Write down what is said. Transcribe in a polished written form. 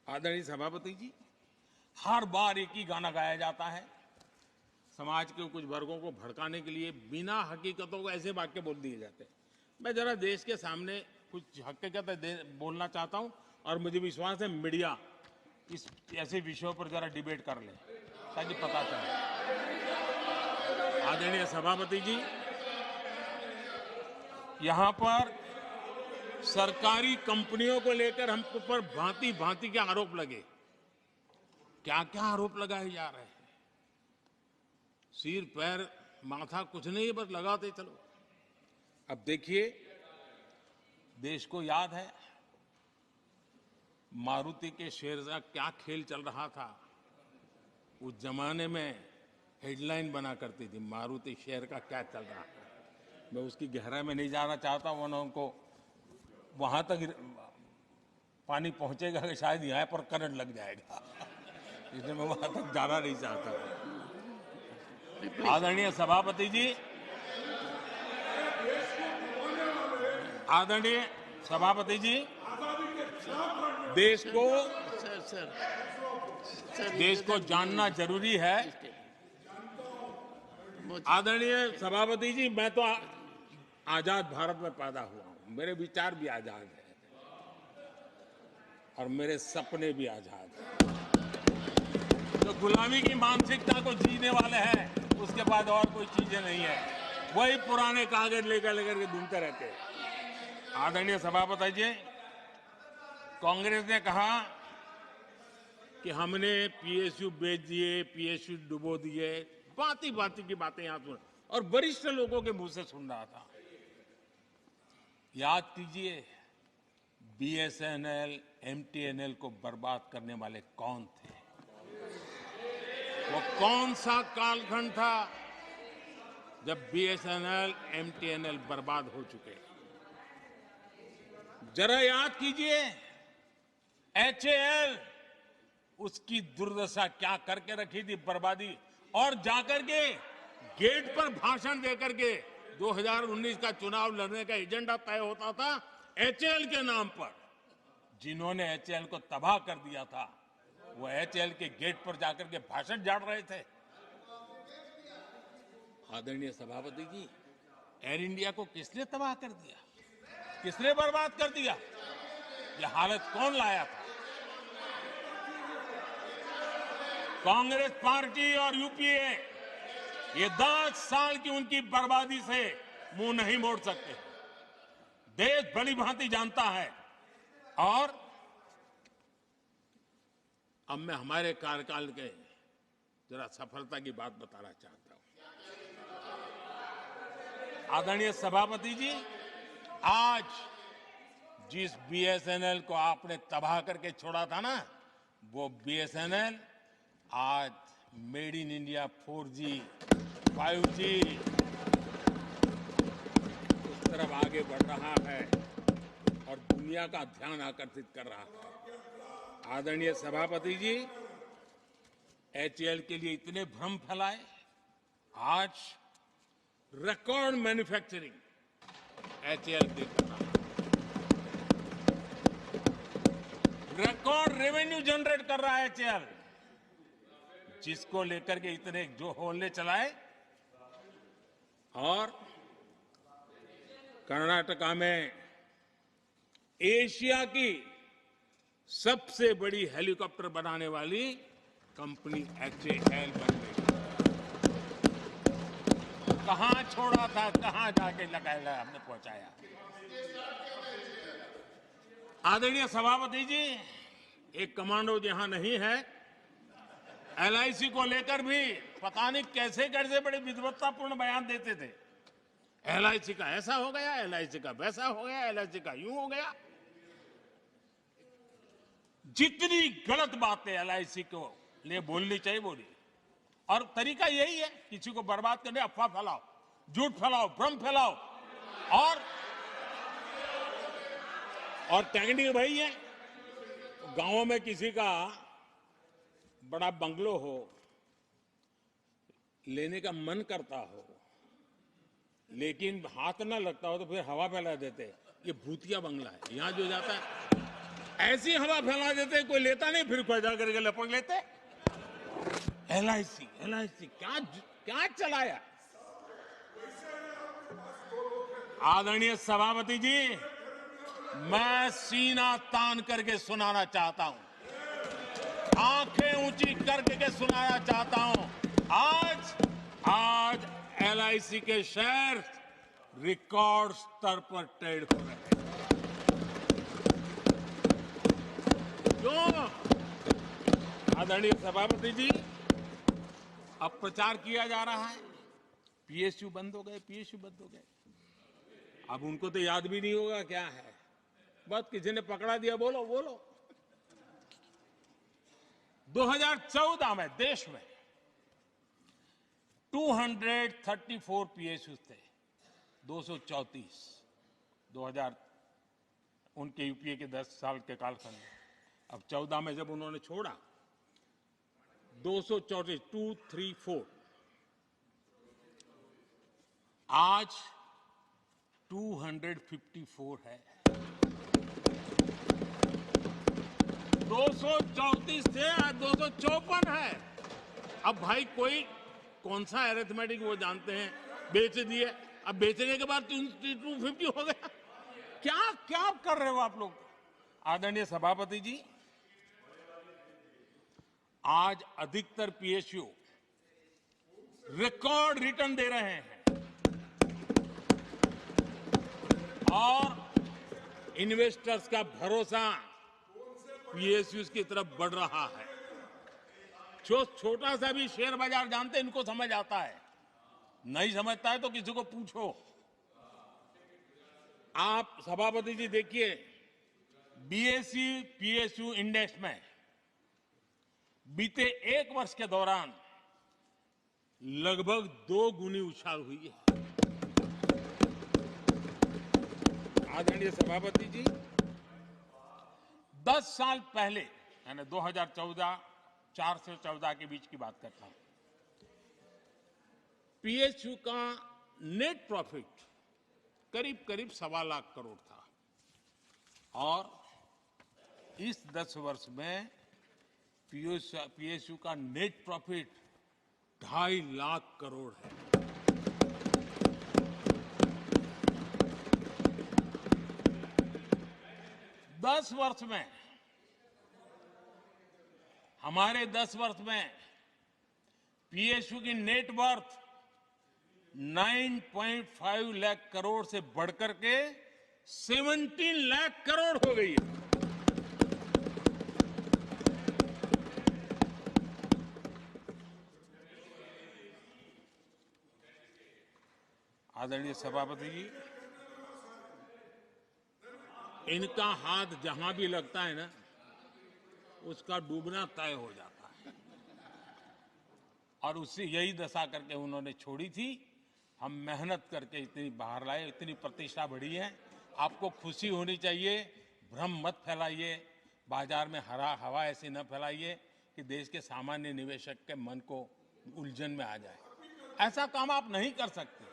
आदरणीय सभापति जी, हर बार एक ही गाना गाया जाता है। समाज के कुछ वर्गों को भड़काने के लिए बिना हकीकतों को ऐसे वाक्य बोल दिए जाते हैं। मैं जरा देश के सामने कुछ हकीकतें बोलना चाहता हूं और मुझे विश्वास है मीडिया इस ऐसे विषयों पर जरा डिबेट कर ले ताकि पता चले। आदरणीय सभापति जी, यहां पर सरकारी कंपनियों को लेकर हम पर भांति भांति के आरोप लगे। क्या क्या आरोप लगाए जा रहे हैं? सिर पैर माथा कुछ नहीं, बस लगाते चलो। अब देखिए, देश को याद है मारुति के शेयर का क्या खेल चल रहा था। उस जमाने में हेडलाइन बना करती थी, मारुति शेयर का क्या चल रहा है। मैं उसकी गहराई में नहीं जाना चाहता हूं, उनको वहां तक पानी पहुंचेगा कि शायद यहां पर करंट लग जाएगा, इसलिए मैं वहां तक जाना नहीं चाहता। आदरणीय सभापति जी, आदरणीय सभापति जी, देश को जानना जरूरी है। आदरणीय सभापति जी, मैं तो आजाद भारत में पैदा हुआ हूं, मेरे विचार भी आजाद हैं और मेरे सपने भी आजाद हैं। जो गुलामी की मानसिकता को जीने वाले हैं, उसके बाद और कोई चीजें नहीं है, वही पुराने कागज लेकर के घूमते रहते हैं। आदरणीय सभापति जी, कांग्रेस ने कहा कि हमने पीएसयू बेच दिए, पीएसयू डुबो दिए, भांति भांति की बातें यहां सुन और वरिष्ठ लोगों के मुंह से सुन रहा था। याद कीजिए, बीएसएनएल, एमटीएनएल को बर्बाद करने वाले कौन थे? वो कौन सा कालखंड था जब बीएसएनएल, एमटीएनएल बर्बाद हो चुके? जरा याद कीजिए, एचएएल, उसकी दुर्दशा क्या करके रखी थी, बर्बादी। और जाकर के गेट पर भाषण देकर के 2019 का चुनाव लड़ने का एजेंडा तय होता था एचएएल के नाम पर। जिन्होंने एचएएल को तबाह कर दिया था, वो एचएएल के गेट पर जाकर के भाषण झाड़ रहे थे। आदरणीय सभापति जी, एयर इंडिया को किसने तबाह कर दिया, किसने बर्बाद कर दिया? ये हालत कौन लाया था? कांग्रेस पार्टी और यूपीए ये 10 साल की उनकी बर्बादी से मुंह नहीं मोड़ सकते। देश भली भांति जानता है। और अब मैं हमारे कार्यकाल के जरा सफलता की बात बताना चाहता हूं। आदरणीय सभापति जी, आज जिस बीएसएनएल को आपने तबाह करके छोड़ा था ना, वो बीएसएनएल आज made in India 4G, 5G उस तरफ आगे बढ़ रहा है और दुनिया का ध्यान आकर्षित कर रहा है। आदरणीय सभापति जी, एचएएल के लिए इतने भ्रम फैलाए, आज रिकॉर्ड मैन्युफैक्चरिंग एचएएल कर रहा है, रिकॉर्ड रेवेन्यू जनरेट कर रहा है एचएएल, जिसको लेकर के इतने जो होले चलाए। और कर्नाटका में एशिया की सबसे बड़ी हेलीकॉप्टर बनाने वाली कंपनी एचएएल बन गई। कहां छोड़ा था, कहां जाके लगाया, हमने पहुंचाया। आदरणीय सभापति जी, एक कमांडो यहां नहीं है, एलआईसी को लेकर भी पता नहीं कैसे कैसे बड़े विद्वत्तापूर्ण बयान देते थे। एलआईसी का ऐसा हो गया, एलआईसी का वैसा हो गया, एलआईसी का यूं हो गया। जितनी गलत बातें एलआईसी को लिए बोलनी चाहिए बोली। और तरीका यही है, किसी को बर्बाद करने, अफवाह फैलाओ, झूठ फैलाओ, भ्रम फैलाओ। और टेक्निक वही है, गांवों में किसी का बड़ा बंगलो हो, लेने का मन करता हो, लेकिन हाथ ना लगता हो तो फिर हवा फैला देते, ये भूतिया बंगला है। यहां जो जाता है ऐसी हवा फैला देते, कोई लेता नहीं, फिर पैदा करके लपक लेते। एलआईसी एलआईसी क्या क्या चलाया। आदरणीय सभापति जी, मैं सीना तान करके सुनाना चाहता हूं, आंखें ऊंची करके सुनाना चाहता हूं, आज एलआईसी के शेयर रिकॉर्ड स्तर पर ट्रेड हो रहे हैं। क्यों? आदरणीय सभापति जी, अब प्रचार किया जा रहा है, पीएसयू बंद हो गए, पीएसयू बंद हो गए। अब उनको तो याद भी नहीं होगा क्या है, बस किसी ने पकड़ा दिया, बोलो बोलो। 2014 में देश में 234 पीएसयू थे, 234 2000 उनके यूपीए के 10 साल के कालखंड में। अब 14 में जब उन्होंने छोड़ा, 234 234 आज 254 है। 234 से आज 254 है। अब भाई कोई कौन सा अरिथमेटिक वो जानते हैं, बेच दिए, अब बेचने के बाद 250 हो गया। क्या क्या कर रहे हो आप लोग। आदरणीय सभापति जी, आज अधिकतर पीएसयू रिकॉर्ड रिटर्न दे रहे हैं और इन्वेस्टर्स का भरोसा पीएसयू की तरफ बढ़ रहा है। जो छोटा सा भी शेयर बाजार जानते हैं, इनको समझ आता है, नहीं समझता है तो किसी को पूछो। आप सभापति जी देखिए, बीएसई पीएसयू इंडेक्स में बीते एक वर्ष के दौरान लगभग 2 गुनी उछाल हुई है। आदरणीय सभापति जी, 10 साल पहले, यानी 2014 4 से 14 के बीच की बात करता हूं, पीएसयू का नेट प्रॉफिट करीब करीब 1.25 लाख करोड़ था और इस 10 वर्ष में पीएसयू का नेट प्रॉफिट 2.5 लाख करोड़ है। हमारे 10 वर्ष में पीएसयू की नेट वर्थ 9.5 लाख करोड़ से बढ़कर के 17 लाख करोड़ हो गई है। आदरणीय सभापति जी, इनका हाथ जहां भी लगता है ना, उसका डूबना तय हो जाता है और उससे यही दशा करके उन्होंने छोड़ी थी। हम मेहनत करके इतनी बाहर लाए, इतनी प्रतिष्ठा बढ़ी है। आपको खुशी होनी चाहिए, भ्रम मत फैलाइए, बाजार में हवा ऐसी न फैलाइए कि देश के सामान्य निवेशक के मन को उलझन में आ जाए। ऐसा काम आप नहीं कर सकते।